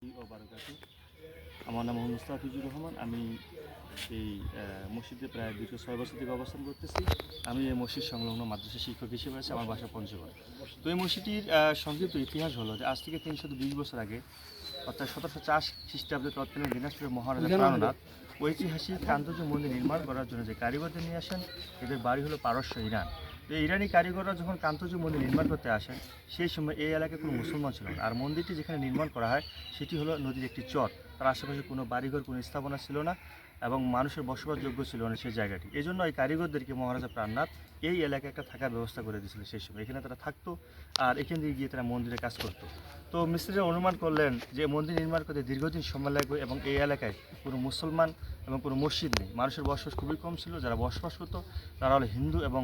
আমার নাম মোহাম্মদ মুস্তাফিজুর রহমান। আমি এই মসজিদে প্রায় দীর্ঘ 6 বছর থেকে অবস্থান করতেছি। আমি এই মসজিদ সংলগ্ন মাদ্রাসা শিক্ষক হিসেবে আছি। আমার বাসা পঞ্চগড়। তো এই মসজিদটির সংক্ষিপ্ত ইতিহাস হলো যে আজ থেকে 320 বছর আগে, অর্থাৎ 1704 খ্রিস্টাব্দে তৎকালীন দিনাজপুরের মহারাজা প্রাণনাথ ঐতিহাসিক কান্তজি মন্দির নির্মাণ করার জন্য যে কারিগরদের নিয়ে আসেন, এদের বাড়ি হলো পারস্য, ইরান। তো ইরানি কারিগররা যখন কান্তজি মন্দির নির্মাণ করতে আসেন, সেই সময় এই এলাকায় কোনো মুসলমান ছিল না। আর মন্দিরটি যেখানে নির্মাণ করা হয় সেটি হলো নদীর একটি চর। তার আশেপাশে কোনো বাড়িঘর, কোনো স্থাপনা ছিল না এবং মানুষের বসবাসযোগ্য ছিল না সেই জায়গাটি। এই জন্য এই কারিগরদেরকে মহারাজা প্রাণনাথ এই এলাকায় একটা থাকার ব্যবস্থা করে দিয়েছিল সেই সময়। এখানে তারা থাকতো আর এখান থেকে গিয়ে তারা মন্দিরে কাজ করতো। তো মিস্ত্রিরা অনুমান করলেন যে মন্দির নির্মাণ করতে দীর্ঘদিন সময় লাগবে এবং এই এলাকায় কোনো মুসলমান এবং কোনো মসজিদ নেই। মানুষের বসবাস খুবই কম ছিল। যারা বসবাস করতো তারা হলো হিন্দু এবং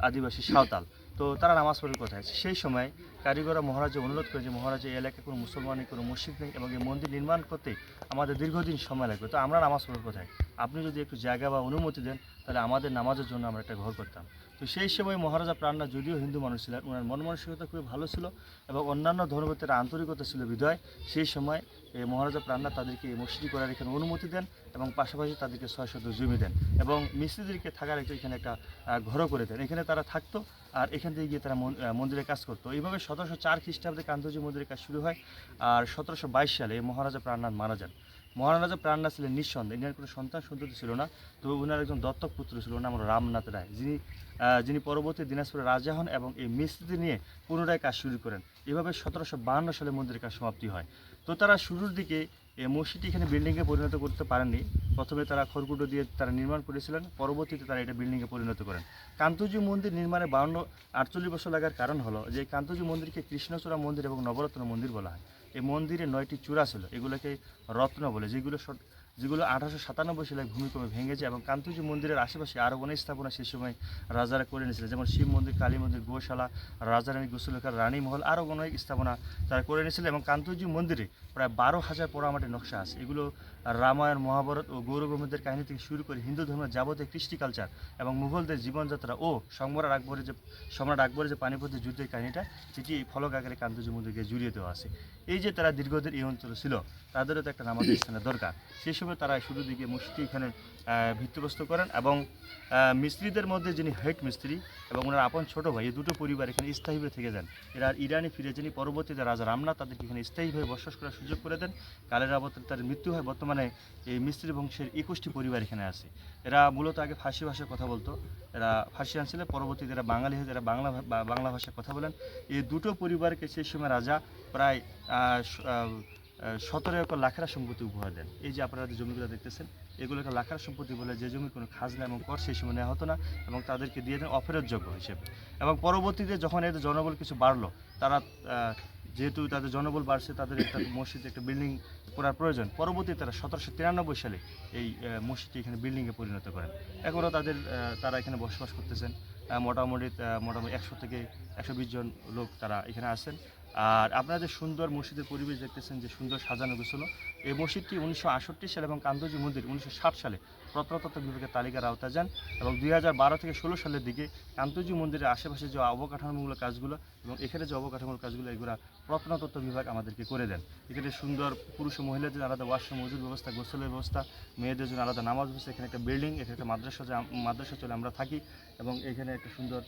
আদিবাসী সাঁওতাল। তো তারা নামাজ পড়ার কোথায়? সেই সময় কারিগররা মহারাজা অনুরোধ করে যে মহারাজা এই এলাকায় কোনো মুসলমান নেই, কোনো মসজিদ নেই এবং এই মন্দির নির্মাণ করতে আমাদের দীর্ঘদিন সময় লাগবে। তো আমরা নামাজ পড়ার কোথায়? আপনি যদি একটু জায়গা বা অনুমতি দেন তাহলে আমাদের নামাজের জন্য আমরা একটা ঘর করতাম। তো সেই সময় মহারাজা প্রাণনাথ যদিও হিন্দু মানুষ ছিলেন, ওনার মন মানসিকতা খুবই ভালো ছিল এবং অন্যান্য ধর্মীয়দের আন্তরিকতা ছিল বিধায় সেই সময় মহারাজা প্রাণনাথ তাদেরকে এই মসজিদ করার এখানে অনুমতি দেন এবং পাশাপাশি তাদেরকে 6 শতক জমি দেন এবং মিস্ত্রিদেরকে থাকার এখানে একটা ঘরও করে দেন। এখানে তারা থাকতো আর এখান থেকে গিয়ে তারা মন্দিরে কাজ করতো। এইভাবে 1704 খ্রিস্টাব্দে কান্তজি মন্দিরের কাজ শুরু হয়। আর 1722 সালে মহারাজা প্রাণনাথ মারা যান। মহারাজা প্রাণনাথ ছিলেন নিঃসন্তান, এনার কোনো সন্তান সন্ততি ছিল না। তো ওনার একজন দত্তক পুত্র ছিল, ওনার নাম রামনাথ রায়, যিনি পরবর্তী দিনাজপুরের রাজা হন এবং এই মিস্ত্রি নিয়ে পুনরায় কাজ শুরু করেন। এভাবে 1752 সালে মন্দিরের কাজ সমাপ্তি হয়। তো তারা শুরুর দিকে এই মসজিদটি এখানে বিল্ডিংয়ে পরিণত করতে পারেননি। প্রথমে তারা খড়কুটো দিয়ে তারা নির্মাণ করেছিলেন, পরবর্তীতে তারা এটা বিল্ডিংয়ে পরিণত করেন। কান্তজি মন্দির নির্মাণে 48 বছর লাগার কারণ হলো যে কান্তজি মন্দিরকে কৃষ্ণচূড়া মন্দির এবং নবরত্ন মন্দির বলা হয়। এই মন্দিরে 9টি চূড়া ছিল, এগুলোকে রত্ন বলে, যেগুলো 1897 সালে ভূমিকম্পে ভেঙেছে এবং কান্তজি মন্দিরের আশেপাশে আরও অনেক স্থাপনা সেই সময় রাজারা করে নিয়েছিলেন, যেমন শিব মন্দির, কালী মন্দির, গোশালা, রাজারানী গোসলখার, রানী মহল, আরও অনেক স্থাপনা তারা করে নিয়েছিলেন। এবং কান্তজি মন্দিরে প্রায় 12,000 পোড়ামাটির নকশা আছে। এগুলো রামায়ণ, মহাভারত ও গৌরবন্দের কাহিনী থেকে শুরু করে হিন্দু ধর্মের যাবতীয় কৃষ্টি কালচার এবং মুঘলদের জীবনযাত্রা ও সম্রাট আকবরের যে পানিপথের যুদ্ধের কাহিনীটা, যেটি এই ফলক আকারে কান্তজি মন্দিরকে জুড়িয়ে দেওয়া আছে। এই যে তারা দীর্ঘদিন এই অঞ্চলে ছিল, তাদেরও তো একটা নামাজের স্থানের দরকার। সেই সময় তারা শুরুর দিকে মসজিদটি এখানে ভিত্তিপ্রস্তর করেন এবং মিস্ত্রিদের মধ্যে যিনি হেড মিস্ত্রি এবং ওনার আপন ছোটো ভাই, এই দুটো পরিবার এখানে স্থায়ীভাবে থেকে যান। এরা ইরানি ফিরে যিনি পরবর্তীতে রাজা রামনাথ তাদেরকে এখানে স্থায়ীভাবে বসবাস করার সুযোগ করে দেন। কালের আবর্তে তার মৃত্যু হয়। বর্তমানে এই মিস্ত্রি বংশের 21টি পরিবার এখানে আছে। এরা মূলত আগে ফার্সি ভাষায় কথা বলতো, এরা ফার্সিয়ান ছিল, পরবর্তীতে এরা বাঙালি হয়ে এরা বাংলা ভাষায় কথা বলেন। এই দুটো পরিবারকে সেই সময় রাজা প্রায় 17 একর লাখেরা সম্পত্তি উপহার দেন। এই যে আপনারা যে জমিগুলো দেখতেছেন, এগুলোকে লাখেরা সম্পত্তি বলে, যে জমির কোনো খাজনা এবং কর সেই সময় নেওয়া হতো না এবং তাদেরকে দিয়ে দেন অফেরতযোগ্য হিসেবে। এবং পরবর্তীতে যখন এদের জনবল কিছু বাড়লো, তারা যেহেতু তাদের জনবল বাড়ছে, তাদের একটা মসজিদে একটা বিল্ডিং করার প্রয়োজন। পরবর্তীতে তারা 1793 সালে এই মসজিদটি এখানে বিল্ডিংয়ে পরিণত করেন। এখনও তারা এখানে বসবাস করতেছেন। মোটামুটি 100 থেকে 120 জন লোক তারা এখানে আছেন। আর আপনারা যে সুন্দর মসজিদের পরিবেশ দেখতেছেন, যে সুন্দর সাজানো গোছানো, এই মসজিদটি 1968 সালে এবং কান্তজি মন্দির 1960 সালে প্রত্নতত্ত্ব বিভাগের তালিকার আওতায় যান এবং 2012 থেকে 16 সালের দিকে কান্তজি মন্দিরের আশেপাশে যে অবকাঠামোমূলক কাজগুলো এবং এখানে যে অবকাঠামোর কাজগুলো, এগুলো প্রত্নতত্ত্ব বিভাগ আমাদেরকে করে দেন। এখানে সুন্দর পুরুষ ও মহিলাদের আলাদা ওয়াশরুম, মজুর ব্যবস্থা, গোসলের ব্যবস্থা, মেয়েদের জন্য আলাদা নামাজ ব্যবস্থা, এখানে একটা বিল্ডিং, এখানে একটা মাদ্রাসা চলে আমরা থাকি এবং এখানে একটা সুন্দর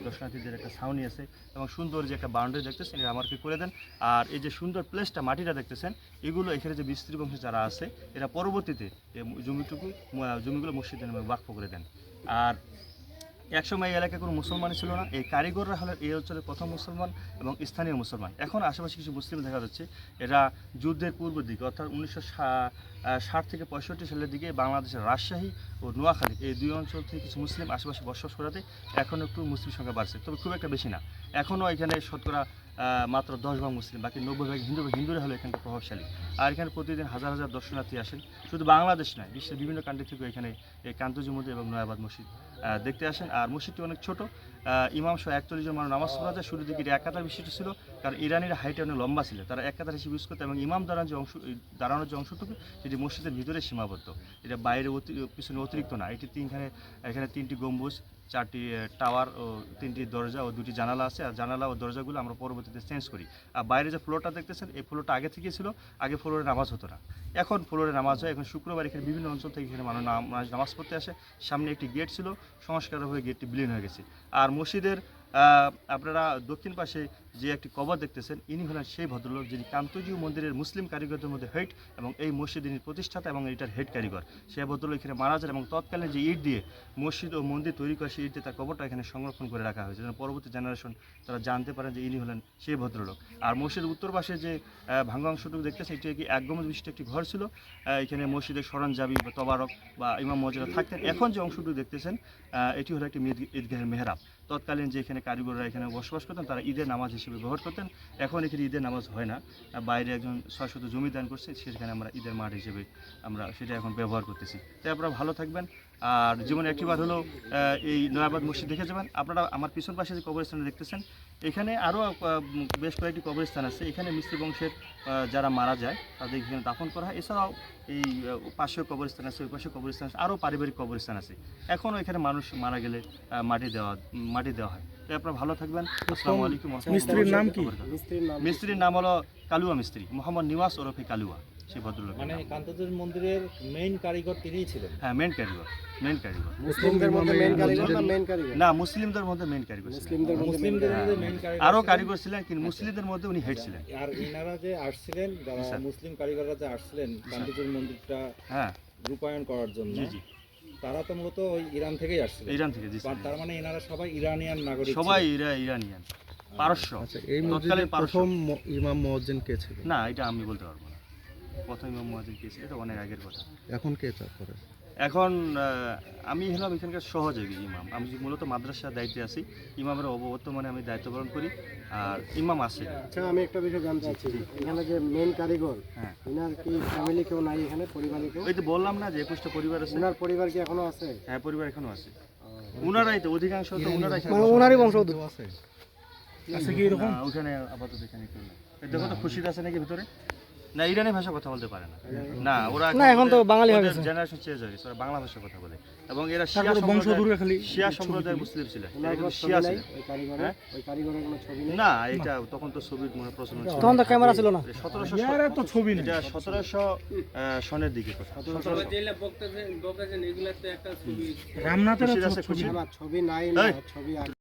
দর্শনার্থীদের একটা ছাউনি আছে এবং সুন্দর যে একটা বাউন্ডারি দেখতেছেন, এটা আমাকে করে দেন। আর এই যে সুন্দর প্লেসটা, মাটিটা দেখতেছেন, এগুলো এখানে যে মিস্ত্রি বংশ যারা আছে, এরা পরবর্তীতে এই জমিগুলো মসজিদের নামে ওয়াকফ করে দেন। আর একসময় এই এলাকায় কোনো মুসলমানই ছিল না। এই কারিগররা হলেন এই অঞ্চলের প্রথম মুসলমান এবং স্থানীয় মুসলমান। এখন আশেপাশে কিছু মুসলিম দেখা যাচ্ছে। এরা যুদ্ধের পূর্ব দিকে, অর্থাৎ 1960 থেকে 65 সালের দিকে বাংলাদেশের রাজশাহী ও নোয়াখালী এই দুই অঞ্চল থেকে কিছু মুসলিম আশেপাশে বসবাস করাতে এখন একটু মুসলিম সংখ্যা বাড়ছে, তবে খুব একটা বেশি না। এখনও এখানে শতকরা মাত্র 10 ভাগ মুসলিম, বাকি 90 ভাগ হিন্দুরা হলো এখানকার প্রভাবশালী। আর এখানে প্রতিদিন হাজার হাজার দর্শনার্থী আসেন। শুধু বাংলাদেশ নয়, বিশ্বের বিভিন্ন কান্ট্রি থেকে এখানে এই কান্তজি মন্দির এবং নয়াবাদ মসজিদ দেখতে আসেন। আর মসজিদটি অনেক ছোট ইমাম সহ 41 জন মানুষ নামাজ পড়া যায়। শুরুর দিকে এটা এক কাতার বিশিষ্ট ছিল, কারণ ইরানিরা হাইটে অনেক লম্বা ছিল, তারা এক কাতার হিসেবে ইউজ করতো এবং ইমাম দাঁড়ানোর যে অংশটুকু সেটি মসজিদের ভিতরে সীমাবদ্ধ, এটা বাইরে পিছনে অতিরিক্ত না। এটি এখানে 3টি গম্বুজ, 4টি টাওয়ার ও 3টি দরজা ও 2টি জানালা আছে, আর জানালা ও দরজাগুলো আমরা পরবর্তীতে চেঞ্জ করি। আর বাইরে যে ফ্লোরটা দেখতেছেন, এই ফ্লোরটা আগে থেকে ছিল, আগে ফ্লোরে নামাজ হতো না, এখন ফ্লোরে নামাজ হয়। এখন শুক্রবার এখানে বিভিন্ন অঞ্চল থেকে এখানে মানুষ নামাজ পড়তে আসে। সামনে একটি গেট ছিল, সংস্কার হয়ে গেটটি বিলীন হয়ে গেছে। আর মসজিদের আপনারা দক্ষিণ পাশে যে একটি কবর দেখতেছেন, ইনি হলেন সেই ভদ্রলোক যিনি কান্তজিউ মন্দিরের মুসলিম কারিগরদের মধ্যে হেড এবং এই মসজিদের প্রতিষ্ঠাতা এবং এটার হেড কারিগর। সেই ভদ্রলোক এখানে মারা যান এবং তৎকালীন যে ইট দিয়ে মসজিদ ও মন্দির তৈরি করে, সেই ইট দিয়ে তার কবরটা এখানে সংরক্ষণ করে রাখা হয়েছে, যেন পরবর্তী জেনারেশন তারা জানতে পারেন যে ইনি হলেন সেই ভদ্রলোক। আর মসজিদের উত্তর পাশে যে ভাঙ্গা অংশটুকু দেখতেছে, এটি কি 1 গম্বুজ বিশিষ্ট একটি ঘর ছিল। এখানে মসজিদের সরঞ্জাবি বা তবারক বা ইমাম মৌজারা থাকতেন। এখন যে অংশটুকু দেখতেছেন, এটি হলো একটি ঈদগাহের মেহরাব। তৎকালীন যে এখানে কারিগররা এখানে বসবাস করতেন, তারা ঈদের নামাজ হিসেবে ব্যবহার করতেন। এখন এখানে ঈদের নামাজ হয় না, বাইরে একজন 6 শতক জমি দান করছে, সেখানে আমরা ঈদের মাঠ হিসেবে আমরা সেটা এখন ব্যবহার করতেছি। তাই আপনারা ভালো থাকবেন। আর জীবনে একটিবার হলো এই নয়াবাদ মসজিদ দেখে যাবেন। আপনারা আমার পিছন পাশে যে কবরস্থানে দেখতেছেন, এখানে আরও বেশ কয়েকটি কবরস্থান আছে। এখানে মিস্ত্রি বংশের যারা মারা যায় তাদের এখানে দাফন করা হয়। এছাড়াও এই পাশেও কবরস্থান আছে, ওই পাশে কবরস্থান আছে, আরও পারিবারিক কবরস্থান আছে। এখনও এখানে মানুষ মারা গেলে মাটি দেওয়া হয়। তাই আপনারা ভালো থাকবেন। আসসালামু আলাইকুম। মিস্ত্রির নাম কি? মিস্ত্রির নাম হলো কালুয়া মিস্ত্রি, মোহাম্মদ নিওয়াজ ওরফে কালুয়া, সেই ভদ্রলোক। মানে কান্তজিউ মন্দিরের মেইন কারিগর তিনিই ছিলেন? হ্যাঁ, মেইন কারিগর। মুসলিমদের মধ্যে মেইন কারিগর না মেইন কারিগর? না, মুসলিমদের মধ্যে মেইন কারিগর ছিলেন। মুসলিমদের মধ্যে মেইন কারিগর আরও কারিগর ছিলেন, কিন্তু মুসলিমদের মধ্যে উনি হেড ছিলেন। আর ইনারা যে আসছিলেন, যারা মুসলিম কারিগররা যে আসছিলেন কান্তজিউ মন্দিরটা হ্যাঁ রূপায়ণ করার জন্য, জি জি, তারা তো মূলত ওই ইরান থেকেই আসছিলেন। ইরান থেকে, জি আর তার মানে এনারা সবাই ইরানিয়ান নাগরিক সবাই ছিলেন। ইরানিয়ান, পারস্য। আচ্ছা, এই মসজিদের প্রথম ইমাম মুয়াজ্জিন কে ছিল? না, এটা আমি বলতে পারবো না। প্রথম ইমাম মুয়াজ্জিন কে ছিল এটা অনেক আগের কথা। এখন কে করে? এখন আমি হলাম এখানকার সহযোগী ইমাম। আমি মূলত মাদ্রাসার দায়িত্বে আছি, ইমামের অবর্তমানে আমি দায়িত্ব পালন করি। আর ইমাম আছে। আচ্ছা, আমি একটা বিষয় জানতে চাচ্ছি, এখানে যে মেইন কারিগর, হ্যাঁ, ওনার কি ফ্যামিলি কেউ নাই এখানে, পরিবারে কেউ? ওই তো বললাম না যে 21টা পরিবার আছে। ওনার পরিবার কি এখনো আছে? হ্যাঁ, পরিবার এখনো আছে। উনারাই তো অধিকাংশ, তো উনারাই ওনারই বংশোদ্ভূত আছে কি এরকম? ওখানে আপাতত এখানে কেউ নেই। দেখো তো খুশিদ আছে নাকি ভিতরে? না, ইরানি ভাষা কথা বলতে পারে না। না, ওরা এখন তো বাঙালি হয়ে গেছে, জেনারেশন চেঞ্জ হয়ে গেছে, ওরা বাংলা ভাষা কথা বলে। এবং এরা শিয়া সম্প্রদায়ের মুসলিম ছিলেন, এরা কিন্তু শিয়া ছিলেন। ওই কারিগরের কোনো ছবি নেই? না, এটা তখন তো ছবির মনে প্রচলন ছিল, তখন তো ক্যামেরা ছিল না। 1700 সনের দিকে কথা। আমার ছবি নাই না, ছবি